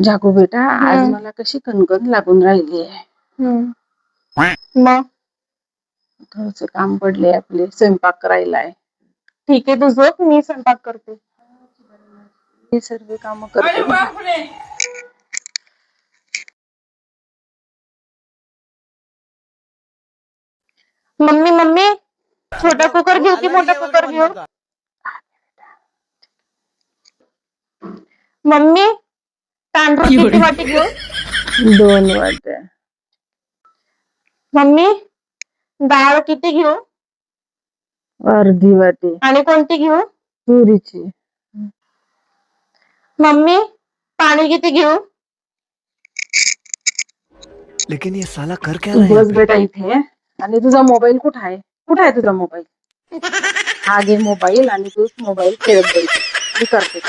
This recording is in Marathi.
जागो बेटा, आज मला कशी कणकण लागून राहिली आहे. मग थोडस काम पडले, आपले स्वयंपाक करायलाय. ठीक आहे, तू झोप, मी स्वयंपाक करते. हे सर्व काम करते. मम्मी मम्मी, छोटा कुकर घेऊ की मोठा कुकर घेऊ? मम्मी, तांदूळ किती वाटी घेऊ? 2 वाट्या. मम्मी, डाळ किती घेऊ? अर्धी वाटी. आणि कोणती घेऊ? तुरीची. मम्मी, पाणी किती घेऊ? लेकिन ये साला कर क्या रहा है? बस बेटा इथे. आणि तुझा मोबाईल कुठे आहे? कुठे आहे तुझा मोबाईल? हा घे मोबाईल आणि तूच मोबाईल खेळत जाईल. मी करते.